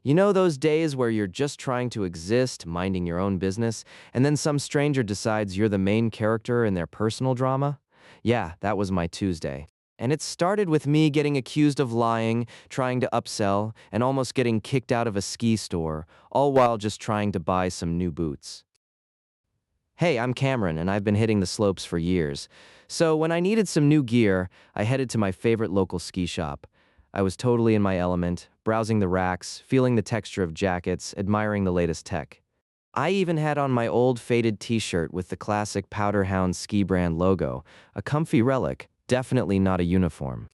You know those days where you're just trying to exist, minding your own business, and then some stranger decides you're the main character in their personal drama? Yeah, that was my Tuesday. And it started with me getting accused of lying, trying to upsell, and almost getting kicked out of a ski store, all while just trying to buy some new boots. Hey, I'm Cameron, and I've been hitting the slopes for years. So when I needed some new gear, I headed to my favorite local ski shop. I was totally in my element, browsing the racks, feeling the texture of jackets, admiring the latest tech. I even had on my old faded t-shirt with the classic Powderhound ski brand logo, a comfy relic, definitely not a uniform.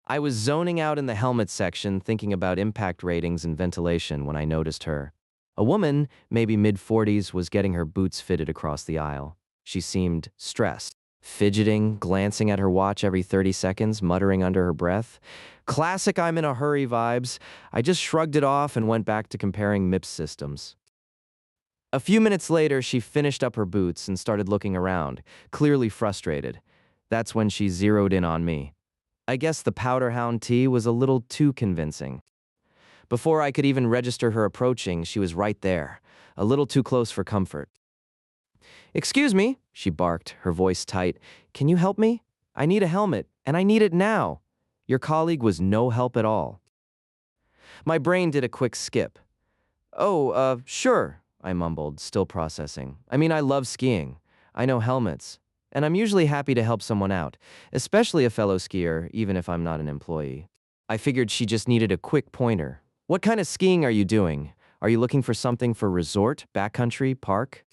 I was zoning out in the helmet section thinking about impact ratings and ventilation when I noticed her. A woman, maybe mid-40s, was getting her boots fitted across the aisle. She seemed stressed, fidgeting, glancing at her watch every 30 seconds, muttering under her breath. Classic I'm in a hurry vibes. I just shrugged it off and went back to comparing MIPS systems. A few minutes later, she finished up her boots and started looking around, clearly frustrated. That's when she zeroed in on me. I guess the Powderhound tee was a little too convincing. Before I could even register her approaching, she was right there, a little too close for comfort. "Excuse me," she barked, her voice tight. "Can you help me? I need a helmet, and I need it now." Your colleague was no help at all. My brain did a quick skip. "Oh, sure," I mumbled, still processing. "I mean, I love skiing. I know helmets. And I'm usually happy to help someone out, especially a fellow skier, even if I'm not an employee." I figured she just needed a quick pointer. "What kind of skiing are you doing? Are you looking for something for resort, backcountry, park?"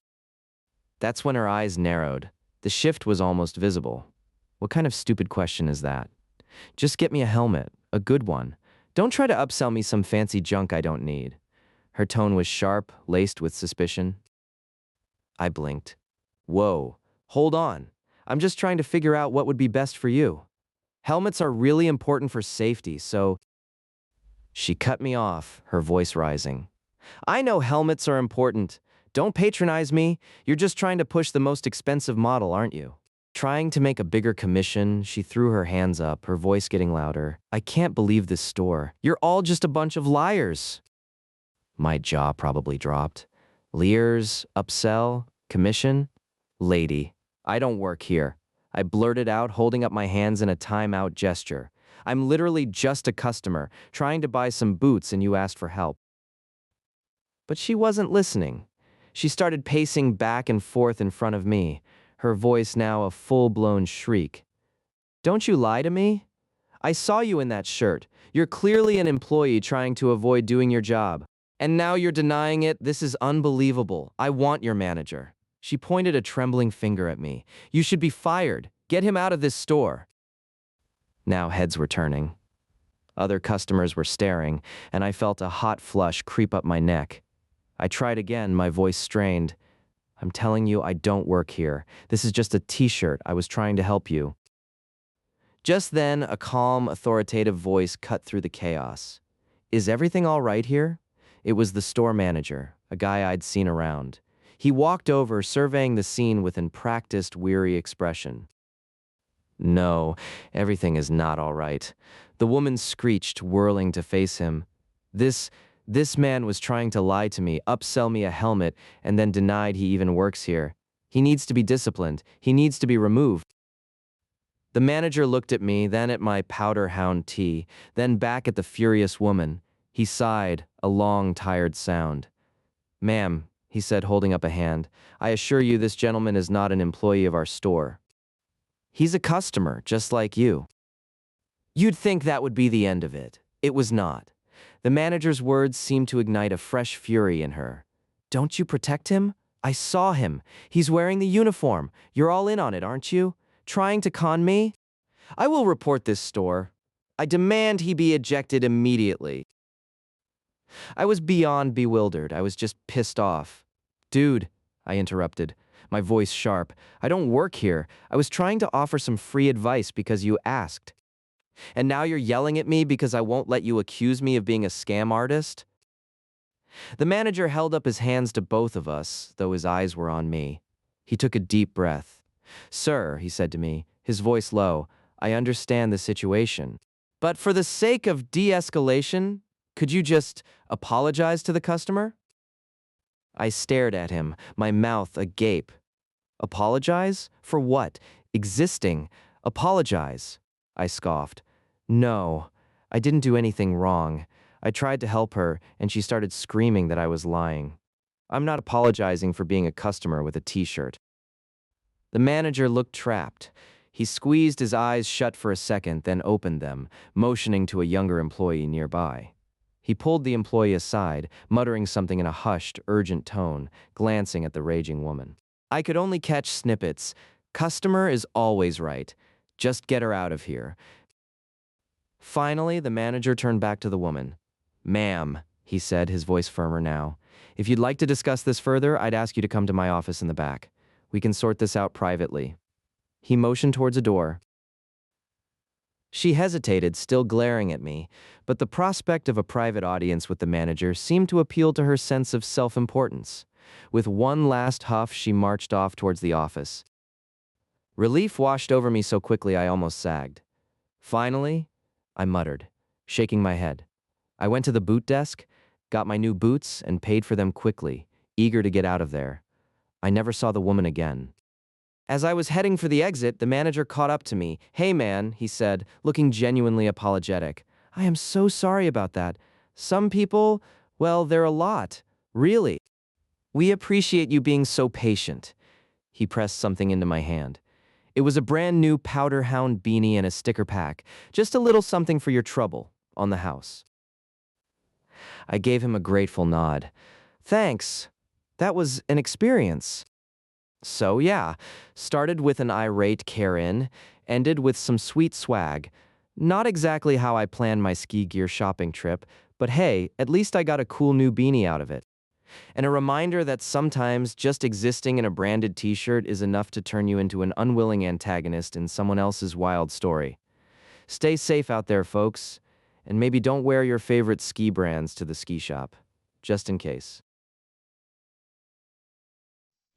That's when her eyes narrowed. The shift was almost visible. What kind of stupid question is that? Just get me a helmet, a good one. Don't try to upsell me some fancy junk I don't need. Her tone was sharp, laced with suspicion. I blinked. Whoa, hold on. I'm just trying to figure out what would be best for you. Helmets are really important for safety, so... She cut me off, her voice rising. "I know helmets are important. Don't patronize me. You're just trying to push the most expensive model, aren't you?" Trying to make a bigger commission, she threw her hands up, her voice getting louder. "I can't believe this store. You're all just a bunch of liars." My jaw probably dropped. Leers, upsell, commission? "Lady, I don't work here." I blurted out, holding up my hands in a timeout gesture. "I'm literally just a customer, trying to buy some boots and you asked for help." But she wasn't listening. She started pacing back and forth in front of me, her voice now a full-blown shriek. "Don't you lie to me? I saw you in that shirt. You're clearly an employee trying to avoid doing your job. And now you're denying it? This is unbelievable. I want your manager." She pointed a trembling finger at me. "You should be fired. Get him out of this store." Now heads were turning. Other customers were staring, and I felt a hot flush creep up my neck. I tried again, my voice strained. "I'm telling you, I don't work here. This is just a t-shirt. I was trying to help you." Just then, a calm, authoritative voice cut through the chaos. "Is everything all right here?" It was the store manager, a guy I'd seen around. He walked over, surveying the scene with an practiced, weary expression. "No, everything is not all right." The woman screeched, whirling to face him. This man was trying to lie to me, upsell me a helmet, and then denied he even works here. He needs to be disciplined. He needs to be removed." The manager looked at me, then at my Powderhound tee, then back at the furious woman. He sighed, a long, tired sound. "Ma'am," he said, holding up a hand, "I assure you this gentleman is not an employee of our store. He's a customer, just like you." You'd think that would be the end of it. It was not. The manager's words seemed to ignite a fresh fury in her. "Don't you protect him? I saw him. He's wearing the uniform. You're all in on it, aren't you? Trying to con me? I will report this store. I demand he be ejected immediately." I was beyond bewildered. I was just pissed off. "Dude," I interrupted, my voice sharp, "I don't work here. I was trying to offer some free advice because you asked. And now you're yelling at me because I won't let you accuse me of being a scam artist?" The manager held up his hands to both of us, though his eyes were on me. He took a deep breath. "Sir," he said to me, his voice low, "I understand the situation. But for the sake of de-escalation, Could you just apologize to the customer? I stared at him, my mouth agape. Apologize? For what? Existing. Apologize. I scoffed. No, I didn't do anything wrong. I tried to help her, and she started screaming that I was lying. I'm not apologizing for being a customer with a t-shirt. The manager looked trapped. He squeezed his eyes shut for a second, then opened them, motioning to a younger employee nearby. He pulled the employee aside, muttering something in a hushed, urgent tone, glancing at the raging woman. I could only catch snippets. Customer is always right. Just get her out of here. Finally, the manager turned back to the woman. Ma'am, he said, his voice firmer now. If you'd like to discuss this further, I'd ask you to come to my office in the back. We can sort this out privately. He motioned towards a door. She hesitated, still glaring at me, but the prospect of a private audience with the manager seemed to appeal to her sense of self-importance. With one last huff, she marched off towards the office. Relief washed over me so quickly I almost sagged. Finally, I muttered, shaking my head. I went to the boot desk, got my new boots, and paid for them quickly, eager to get out of there. I never saw the woman again. As I was heading for the exit, the manager caught up to me. Hey man, he said, looking genuinely apologetic. I am so sorry about that. Some people, well, they're a lot. Really. We appreciate you being so patient. He pressed something into my hand. It was a brand new powder hound beanie and a sticker pack. Just a little something for your trouble on the house. I gave him a grateful nod. Thanks. That was an experience. So yeah, started with an irate Karen, ended with some sweet swag. Not exactly how I planned my ski gear shopping trip, but hey, at least I got a cool new beanie out of it. And a reminder that sometimes just existing in a branded t-shirt is enough to turn you into an unwilling antagonist in someone else's wild story. Stay safe out there, folks, and maybe don't wear your favorite ski brands to the ski shop, just in case.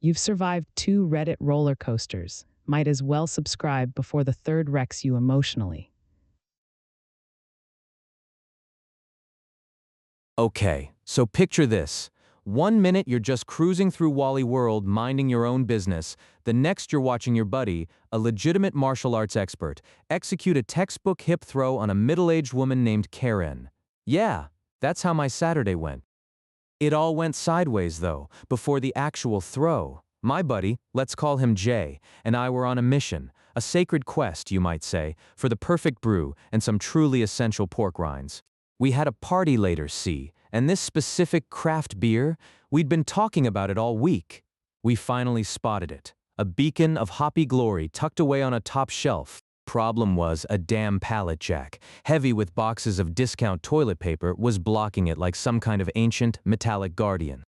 You've survived 2 Reddit roller coasters. Might as well subscribe before the third wrecks you emotionally. Okay, so picture this. 1 minute you're just cruising through Wally World minding your own business. The next you're watching your buddy, a legitimate martial arts expert, execute a textbook hip throw on a middle-aged woman named Karen. Yeah, that's how my Saturday went. It all went sideways though, before the actual throw. My buddy, let's call him Jay, and I were on a mission, a sacred quest, you might say, for the perfect brew and some truly essential pork rinds. We had a party later, see, and this specific craft beer, we'd been talking about it all week. We finally spotted it, a beacon of hoppy glory tucked away on a top shelf. Problem was, a damn pallet jack, heavy with boxes of discount toilet paper, was blocking it like some kind of ancient, metallic guardian.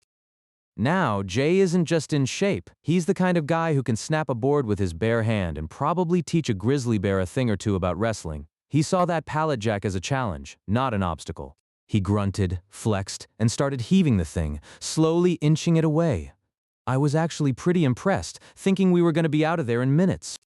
Now, Jay isn't just in shape. He's the kind of guy who can snap a board with his bare hand and probably teach a grizzly bear a thing or two about wrestling. He saw that pallet jack as a challenge, not an obstacle. He grunted, flexed, and started heaving the thing, slowly inching it away. I was actually pretty impressed, thinking we were going to be out of there in minutes.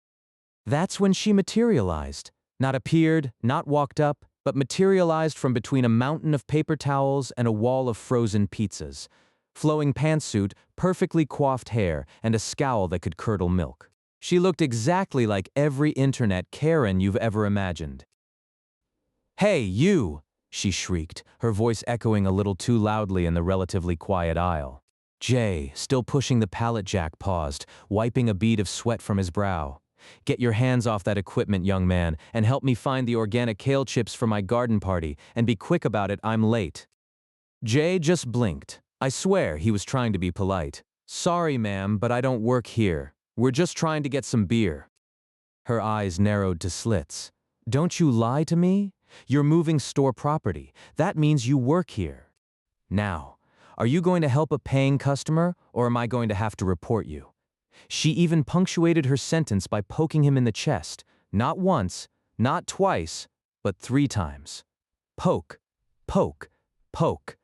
That's when she materialized. Not appeared, not walked up, but materialized from between a mountain of paper towels and a wall of frozen pizzas. Flowing pantsuit, perfectly coiffed hair, and a scowl that could curdle milk. She looked exactly like every internet Karen you've ever imagined. "Hey, you!" she shrieked, her voice echoing a little too loudly in the relatively quiet aisle. Jay, still pushing the pallet jack, paused, wiping a bead of sweat from his brow. "Get your hands off that equipment, young man, and help me find the organic kale chips for my garden party, and be quick about it, I'm late." Jay just blinked. I swear he was trying to be polite. "Sorry, ma'am, but I don't work here. We're just trying to get some beer." Her eyes narrowed to slits. "Don't you lie to me? You're moving store property. That means you work here. Now, are you going to help a paying customer, or am I going to have to report you?" She even punctuated her sentence by poking him in the chest. Not once, not twice, but 3 times. Poke, poke, poke.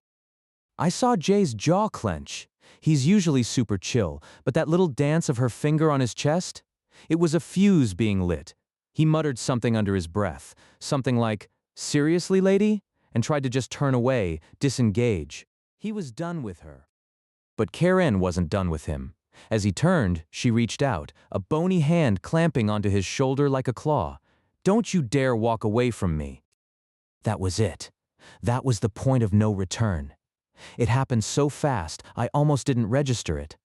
I saw Jay's jaw clench. He's usually super chill, but that little dance of her finger on his chest? It was a fuse being lit. He muttered something under his breath, something like, "Seriously, lady?" and tried to just turn away, disengage. He was done with her. But Karen wasn't done with him. As he turned, she reached out, a bony hand clamping onto his shoulder like a claw. "Don't you dare walk away from me." That was it. That was the point of no return. It happened so fast, I almost didn't register it.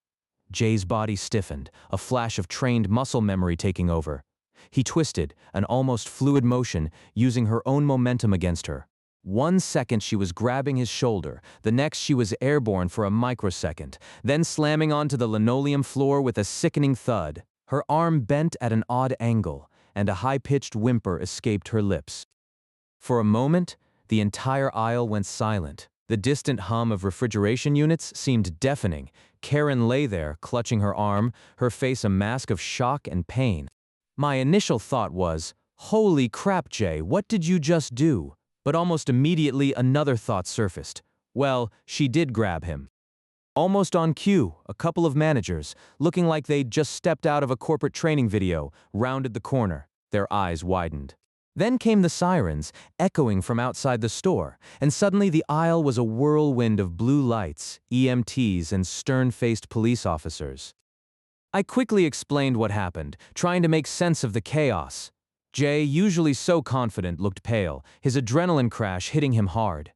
Jay's body stiffened, a flash of trained muscle memory taking over. He twisted, an almost fluid motion, using her own momentum against her. 1 second she was grabbing his shoulder, the next she was airborne for a microsecond, then slamming onto the linoleum floor with a sickening thud. Her arm bent at an odd angle, and a high-pitched whimper escaped her lips. For a moment, the entire aisle went silent. The distant hum of refrigeration units seemed deafening. Karen lay there, clutching her arm, her face a mask of shock and pain. My initial thought was, "Holy crap, Jay, what did you just do?" But almost immediately another thought surfaced. Well, she did grab him. Almost on cue, a couple of managers, looking like they'd just stepped out of a corporate training video, rounded the corner. Their eyes widened. Then came the sirens, echoing from outside the store, and suddenly the aisle was a whirlwind of blue lights, EMTs, and stern-faced police officers. I quickly explained what happened, trying to make sense of the chaos. Jay, usually so confident, looked pale, his adrenaline crash hitting him hard.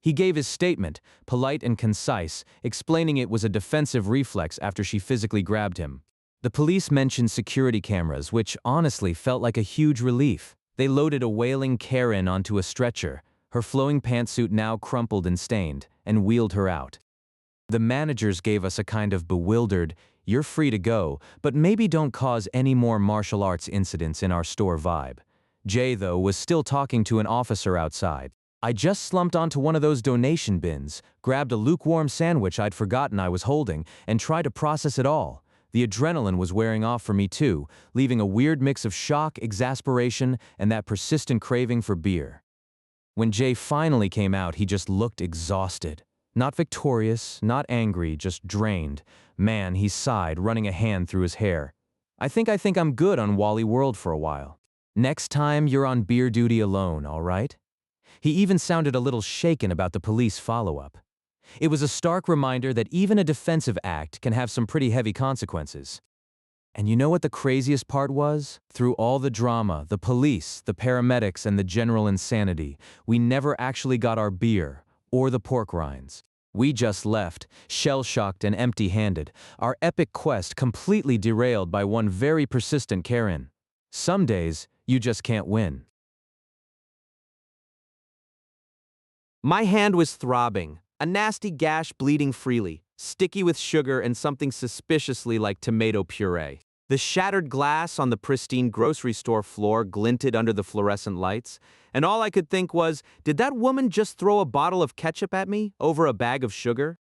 He gave his statement, polite and concise, explaining it was a defensive reflex after she physically grabbed him. The police mentioned security cameras, which honestly felt like a huge relief. They loaded a wailing Karen onto a stretcher, her flowing pantsuit now crumpled and stained, and wheeled her out. The managers gave us a kind of bewildered, "You're free to go, but maybe don't cause any more martial arts incidents in our store" vibe. Jay, though, was still talking to an officer outside. I just slumped onto one of those donation bins, grabbed a lukewarm sandwich I'd forgotten I was holding, and tried to process it all. The adrenaline was wearing off for me too, leaving a weird mix of shock, exasperation, and that persistent craving for beer. When Jay finally came out, he just looked exhausted. Not victorious, not angry, just drained. Man, he sighed, running a hand through his hair. I think I'm good on Wally World for a while. Next time you're on beer duty alone, all right?" He even sounded a little shaken about the police follow-up. It was a stark reminder that even a defensive act can have some pretty heavy consequences. And you know what the craziest part was? Through all the drama, the police, the paramedics, and the general insanity, we never actually got our beer, or the pork rinds. We just left, shell-shocked and empty-handed, our epic quest completely derailed by one very persistent Karen. Some days, you just can't win. My hand was throbbing, a nasty gash bleeding freely, sticky with sugar and something suspiciously like tomato puree. The shattered glass on the pristine grocery store floor glinted under the fluorescent lights, and all I could think was, did that woman just throw a bottle of ketchup at me over a bag of sugar?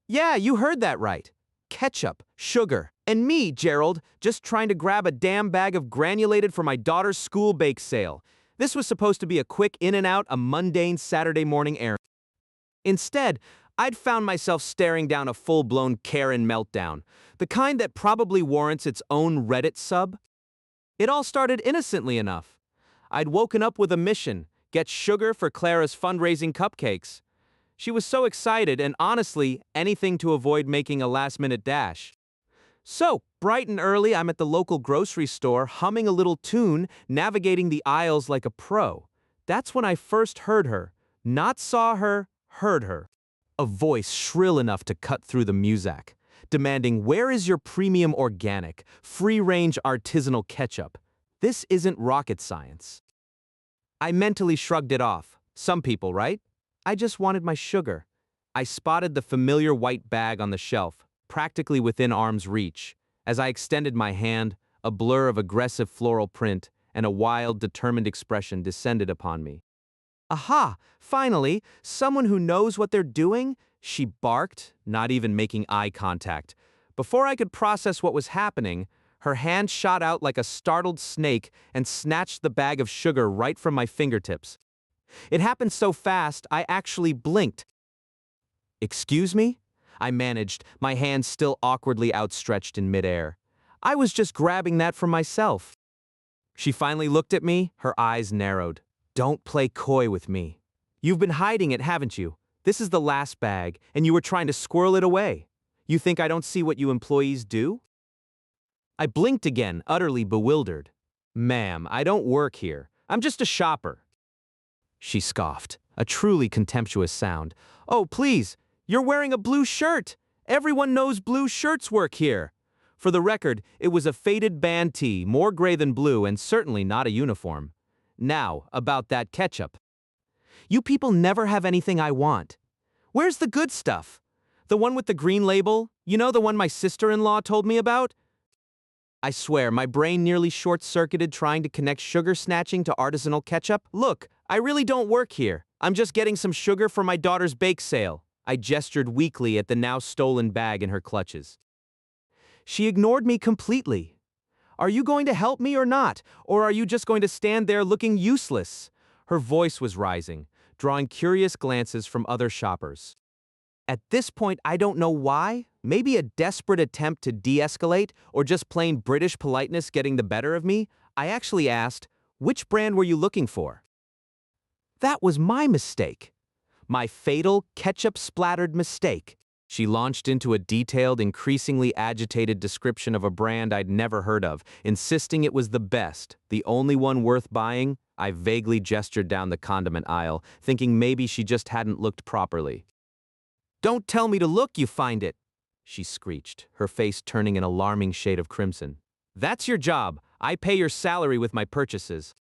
Yeah, you heard that right. Ketchup, sugar, and me, Gerald, just trying to grab a damn bag of granulated for my daughter's school bake sale. This was supposed to be a quick in and out, a mundane Saturday morning errand. Instead, I'd found myself staring down a full-blown Karen meltdown, the kind that probably warrants its own Reddit sub. It all started innocently enough. I'd woken up with a mission, get sugar for Clara's fundraising cupcakes. She was so excited and honestly, anything to avoid making a last-minute dash. So, bright and early, I'm at the local grocery store, humming a little tune, navigating the aisles like a pro. That's when I first heard her. Not saw her, heard her. A voice shrill enough to cut through the muzak, demanding, "Where is your premium organic, free-range artisanal ketchup? This isn't rocket science." I mentally shrugged it off. Some people, right? I just wanted my sugar. I spotted the familiar white bag on the shelf, practically within arm's reach. As I extended my hand, a blur of aggressive floral print and a wild, determined expression descended upon me. "Aha! Finally, someone who knows what they're doing," she barked, not even making eye contact. Before I could process what was happening, her hand shot out like a startled snake and snatched the bag of sugar right from my fingertips. It happened so fast, I actually blinked. "Excuse me?" I managed, my hand still awkwardly outstretched in midair. "I was just grabbing that for myself." She finally looked at me, her eyes narrowed. "Don't play coy with me. You've been hiding it, haven't you? This is the last bag, and you were trying to squirrel it away. You think I don't see what you employees do? I blinked again, utterly bewildered. Ma'am, I don't work here. I'm just a shopper. She scoffed, a truly contemptuous sound. Oh, please, you're wearing a blue shirt. Everyone knows blue shirts work here. For the record, it was a faded band tee, more gray than blue, and certainly not a uniform. Now, about that ketchup. You people never have anything I want. Where's the good stuff? The one with the green label? You know, the one my sister-in-law told me about? I swear, my brain nearly short-circuited trying to connect sugar snatching to artisanal ketchup. Look, I really don't work here. I'm just getting some sugar for my daughter's bake sale. I gestured weakly at the now stolen bag in her clutches. She ignored me completely. Are you going to help me or not? Or are you just going to stand there looking useless? Her voice was rising, drawing curious glances from other shoppers. At this point, I don't know why. Maybe a desperate attempt to de-escalate, or just plain British politeness getting the better of me, I actually asked, which brand were you looking for? That was my mistake. My fatal, ketchup-splattered mistake. She launched into a detailed, increasingly agitated description of a brand I'd never heard of, insisting it was the best, the only one worth buying. I vaguely gestured down the condiment aisle, thinking maybe she just hadn't looked properly. Don't tell me to look, you find it, she screeched, her face turning an alarming shade of crimson. That's your job. I pay your salary with my purchases.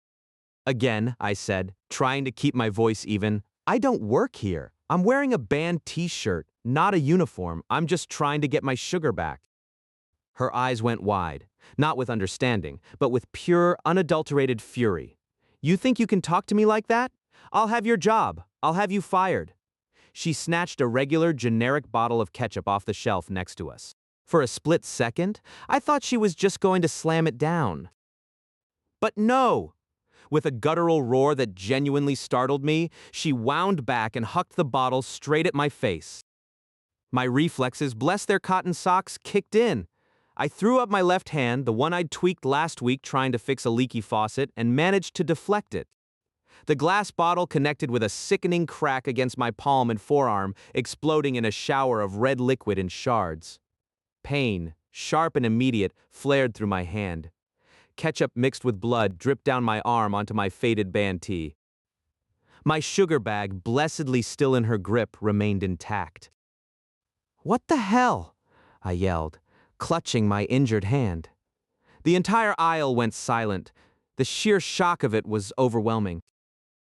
Again, I said, trying to keep my voice even, I don't work here. I'm wearing a band t-shirt, not a uniform. I'm just trying to get my sugar back. Her eyes went wide, not with understanding, but with pure, unadulterated fury. You think you can talk to me like that? I'll have your job. I'll have you fired. She snatched a regular, generic bottle of ketchup off the shelf next to us. For a split second, I thought she was just going to slam it down. But no! With a guttural roar that genuinely startled me, she wound back and hucked the bottle straight at my face. My reflexes, bless their cotton socks, kicked in. I threw up my left hand, the one I'd tweaked last week trying to fix a leaky faucet, and managed to deflect it. The glass bottle connected with a sickening crack against my palm and forearm, exploding in a shower of red liquid in shards. Pain, sharp and immediate, flared through my hand. Ketchup mixed with blood dripped down my arm onto my faded band tee. My sugar bag, blessedly still in her grip, remained intact. What the hell? I yelled, clutching my injured hand. The entire aisle went silent. The sheer shock of it was overwhelming.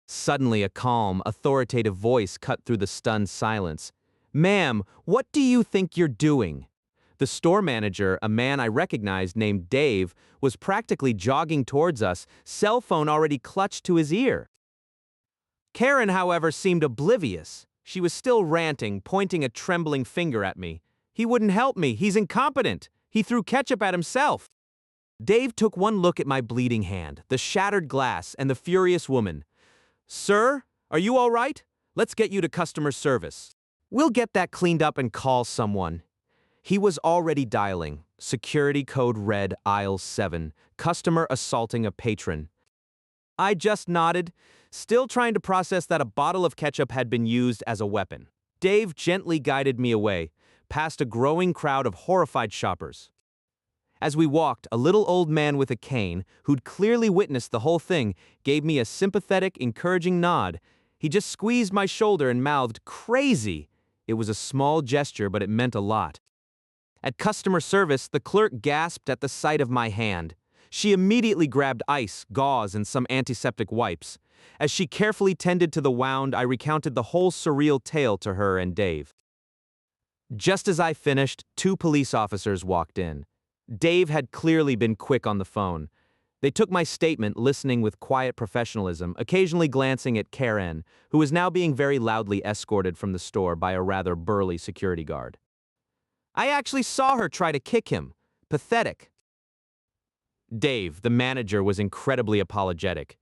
Suddenly, a calm, authoritative voice cut through the stunned silence. Ma'am, what do you think you're doing? The store manager, a man I recognized named Dave, was practically jogging towards us, cell phone already clutched to his ear. Karen, however, seemed oblivious. She was still ranting, pointing a trembling finger at me. He wouldn't help me. He's incompetent. He threw ketchup at himself. Dave took one look at my bleeding hand, the shattered glass, and the furious woman. Sir, are you all right? Let's get you to customer service. We'll get that cleaned up and call someone. He was already dialing. Security code red, aisle 7. Customer assaulting a patron. I just nodded, still trying to process that a bottle of ketchup had been used as a weapon. Dave gently guided me away, past a growing crowd of horrified shoppers. As we walked, a little old man with a cane, who'd clearly witnessed the whole thing, gave me a sympathetic, encouraging nod. He just squeezed my shoulder and mouthed, "Crazy!" It was a small gesture, but it meant a lot. At customer service, the clerk gasped at the sight of my hand. She immediately grabbed ice, gauze, and some antiseptic wipes. As she carefully tended to the wound, I recounted the whole surreal tale to her and Dave. Just as I finished, 2 police officers walked in. Dave had clearly been quick on the phone. They took my statement, listening with quiet professionalism, occasionally glancing at Karen, who was now being very loudly escorted from the store by a rather burly security guard. I actually saw her try to kick him. Pathetic. Dave, the manager, was incredibly apologetic.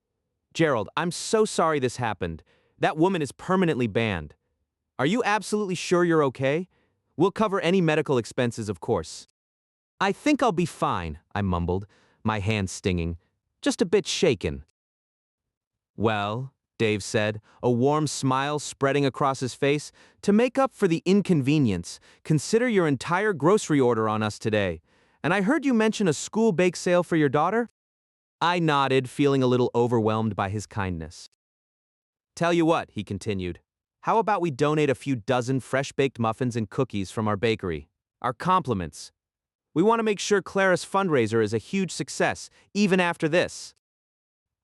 Gerald, I'm so sorry this happened. That woman is permanently banned. Are you absolutely sure you're okay? We'll cover any medical expenses, of course. I think I'll be fine, I mumbled, my hand stinging, just a bit shaken. Well, Dave said, a warm smile spreading across his face. To make up for the inconvenience, consider your entire grocery order on us today. And I heard you mention a school bake sale for your daughter? I nodded, feeling a little overwhelmed by his kindness. Tell you what, he continued. How about we donate a few dozen fresh-baked muffins and cookies from our bakery? Our compliments. We want to make sure Clara's fundraiser is a huge success, even after this.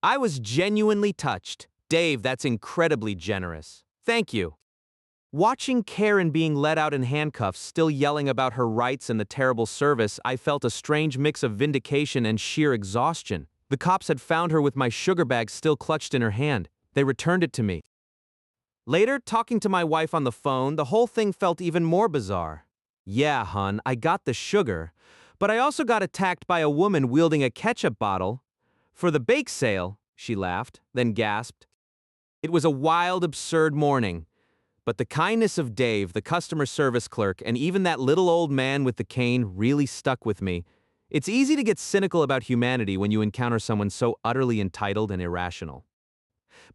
I was genuinely touched. Dave, that's incredibly generous. Thank you. Watching Karen being let out in handcuffs, still yelling about her rights and the terrible service, I felt a strange mix of vindication and sheer exhaustion. The cops had found her with my sugar bag still clutched in her hand. They returned it to me. Later, talking to my wife on the phone, the whole thing felt even more bizarre. Yeah, hun, I got the sugar, but I also got attacked by a woman wielding a ketchup bottle. For the bake sale, she laughed, then gasped. It was a wild, absurd morning. But the kindness of Dave, the customer service clerk, and even that little old man with the cane really stuck with me. It's easy to get cynical about humanity when you encounter someone so utterly entitled and irrational.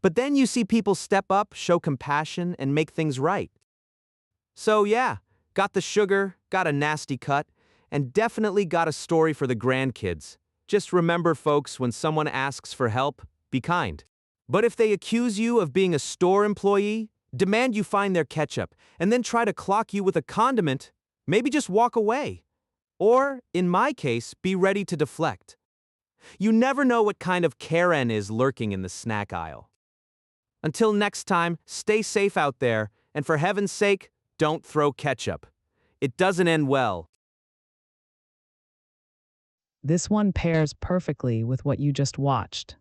But then you see people step up, show compassion, and make things right. So yeah, got the sugar, got a nasty cut, and definitely got a story for the grandkids. Just remember, folks, when someone asks for help, be kind. But if they accuse you of being a store employee, demand you find their ketchup, and then try to clock you with a condiment, maybe just walk away. Or, in my case, be ready to deflect. You never know what kind of Karen is lurking in the snack aisle. Until next time, stay safe out there, and for heaven's sake, don't throw ketchup. It doesn't end well. This one pairs perfectly with what you just watched.